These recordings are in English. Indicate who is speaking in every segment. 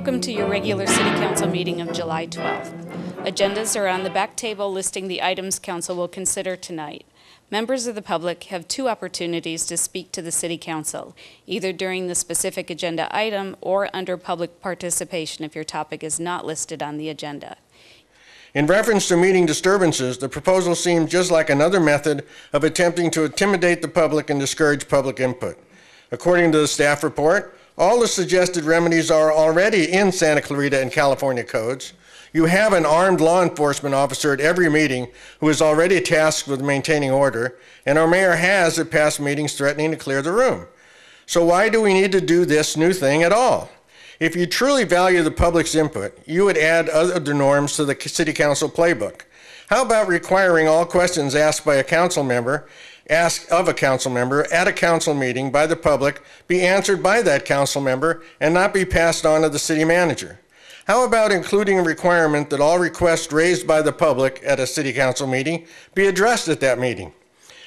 Speaker 1: Welcome to your regular City Council meeting of July 12th. Agendas are on the back table listing the items Council will consider tonight. Members of the public have two opportunities to speak to the City Council, either during the specific agenda item or under public participation if your topic is not listed on the agenda.
Speaker 2: In reference to meeting disturbances, the proposal seemed just like another method of attempting to intimidate the public and discourage public input. According to the staff report, all the suggested remedies are already in Santa Clarita and California codes. You have an armed law enforcement officer at every meeting who is already tasked with maintaining order, and our mayor has at past meetings threatening to clear the room. So why do we need to do this new thing at all? If you truly value the public's input, you would add other norms to the City Council playbook. How about requiring all questions asked by a council member at a council meeting by the public be answered by that council member and not be passed on to the city manager? How about including a requirement that all requests raised by the public at a city council meeting be addressed at that meeting?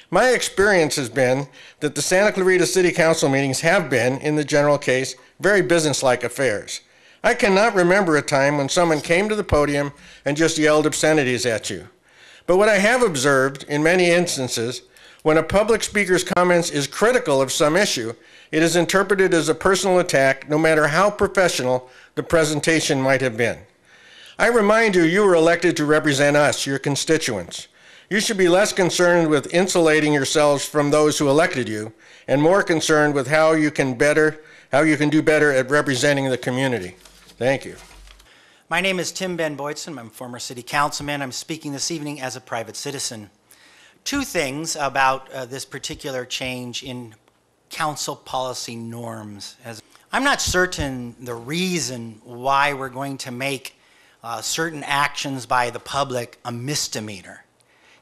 Speaker 2: My experience has been that the Santa Clarita City Council meetings have been, in the general case, very businesslike affairs. I cannot remember a time when someone came to the podium and just yelled obscenities at you. But what I have observed in many instances, when a public speaker's comments is critical of some issue, it is interpreted as a personal attack, no matter how professional the presentation might have been. I remind you, you were elected to represent us, your constituents. You should be less concerned with insulating yourselves from those who elected you, and more concerned with how you can do better at representing the community. Thank you.
Speaker 3: My name is Tim Ben Boydson. I'm a former city councilman. I'm speaking this evening as a private citizen. Two things about this particular change in council policy norms. I'm not certain the reason why we're going to make certain actions by the public a misdemeanor.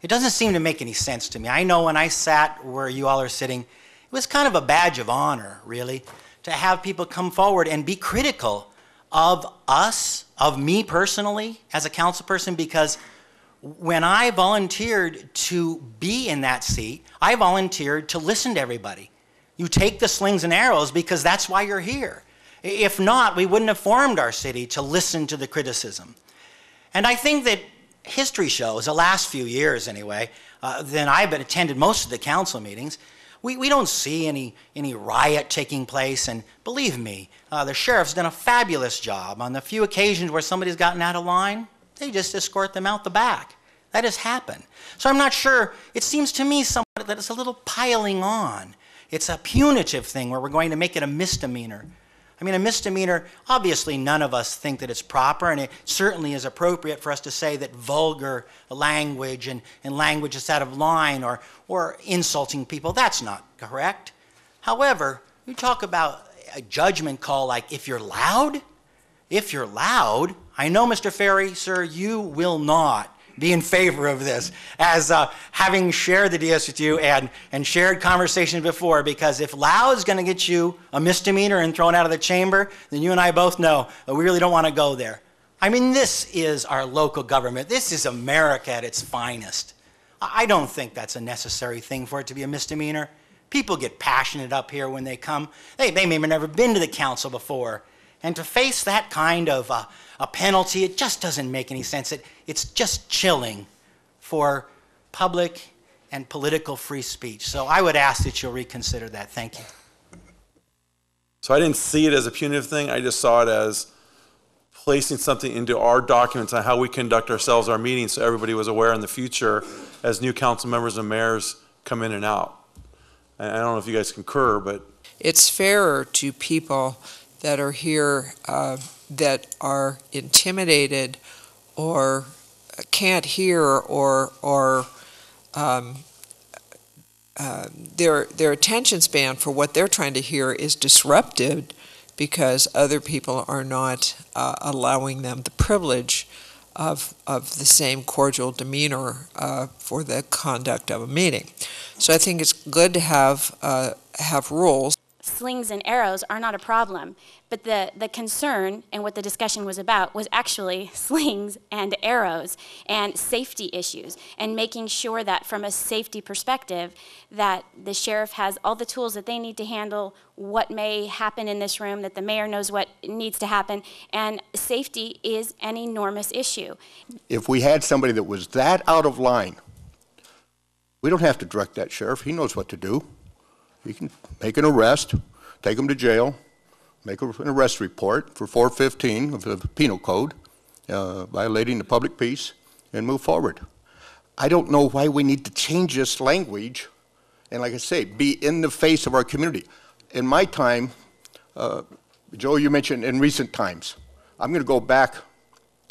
Speaker 3: It doesn't seem to make any sense to me. I know when I sat where you all are sitting, it was kind of a badge of honor, really, to have people come forward and be critical of us, of me personally, as a council person, because when I volunteered to be in that seat, I volunteered to listen to everybody. You take the slings and arrows because that's why you're here. If not, we wouldn't have formed our city to listen to the criticism. And I think that history shows, the last few years anyway, then I've attended most of the council meetings, we don't see any riot taking place, and believe me, the sheriff's done a fabulous job. On the few occasions where somebody's gotten out of line, they just escort them out the back. That has happened. So I'm not sure, it seems to me somewhat that it's a little piling on. It's a punitive thing where we're going to make it a misdemeanor. I mean, a misdemeanor, obviously none of us think that it's proper, and it certainly is appropriate for us to say that vulgar language and language that's out of line or insulting people, that's not correct. However, you talk about a judgment call like if you're loud, I know, Mr. Ferry, sir, you will not be in favor of this, as having shared the DS with you and shared conversations before, because if loud is going to get you a misdemeanor and thrown out of the chamber, then you and I both know that we really don't want to go there. I mean, this is our local government. This is America at its finest. I don't think that's a necessary thing for it to be a misdemeanor. People get passionate up here when they come. They may have never been to the council before. And to face that kind of a penalty, it just doesn't make any sense. It's just chilling for public and political free speech. So I would ask that you'll reconsider that. Thank you.
Speaker 4: So I didn't see it as a punitive thing. I just saw it as placing something into our documents on how we conduct ourselves, our meetings, so everybody was aware in the future as new council members and mayors come in and out. I don't know if you guys concur, but
Speaker 5: it's fairer to people that are here that are intimidated or can't hear or their attention span for what they're trying to hear is disrupted because other people are not allowing them the privilege of the same cordial demeanor for the conduct of a meeting. So I think it's good to have rules.
Speaker 6: slings and arrows are not a problem. But the concern and what the discussion was about was actually slings and arrows and safety issues, and making sure that from a safety perspective that the sheriff has all the tools that they need to handle what may happen in this room, that the mayor knows what needs to happen, and safety is an enormous issue.
Speaker 7: If we had somebody that was that out of line, we don't have to direct that sheriff. He knows what to do. He can make an arrest, take him to jail, make an arrest report for 415 of the penal code, violating the public peace, and move forward. I don't know why we need to change this language and, like I say, be in the face of our community. In my time, Joe, you mentioned in recent times. I'm going to go back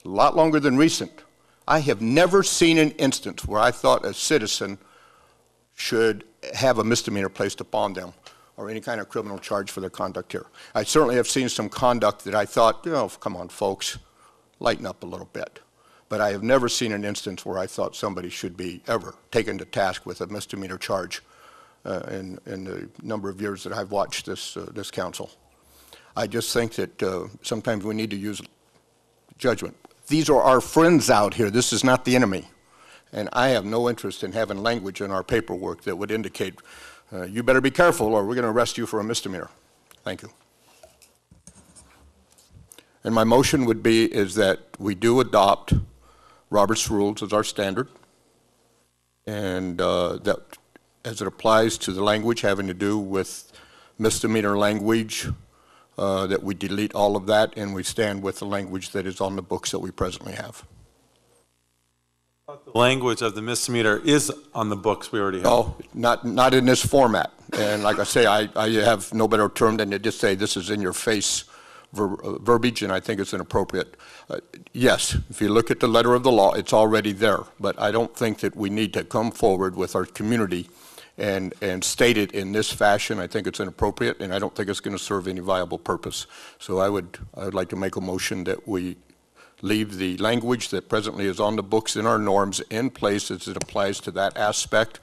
Speaker 7: a lot longer than recent. I have never seen an instance where I thought a citizen should have a misdemeanor placed upon them or any kind of criminal charge for their conduct here. I certainly have seen some conduct that I thought, oh, come on, folks, lighten up a little bit. But I have never seen an instance where I thought somebody should be ever taken to task with a misdemeanor charge in the number of years that I've watched this council. I just think that sometimes we need to use judgment. These are our friends out here. This is not the enemy. And I have no interest in having language in our paperwork that would indicate, you better be careful or we're going to arrest you for a misdemeanor. Thank you. And my motion would be is that we do adopt Robert's rules as our standard, and that as it applies to the language having to do with misdemeanor language, that we delete all of that and we stand with the language that is on the books that we presently have.
Speaker 4: The language of the misdemeanor is on the books we already have.
Speaker 7: Oh, not in this format. And like I say, I have no better term than to just say this is in your face verbiage, and I think it's inappropriate. Yes, if you look at the letter of the law, it's already there. But I don't think that we need to come forward with our community and state it in this fashion. I think it's inappropriate, and I don't think it's going to serve any viable purpose. So I would like to make a motion that we leave the language that presently is on the books in our norms in place as it applies to that aspect.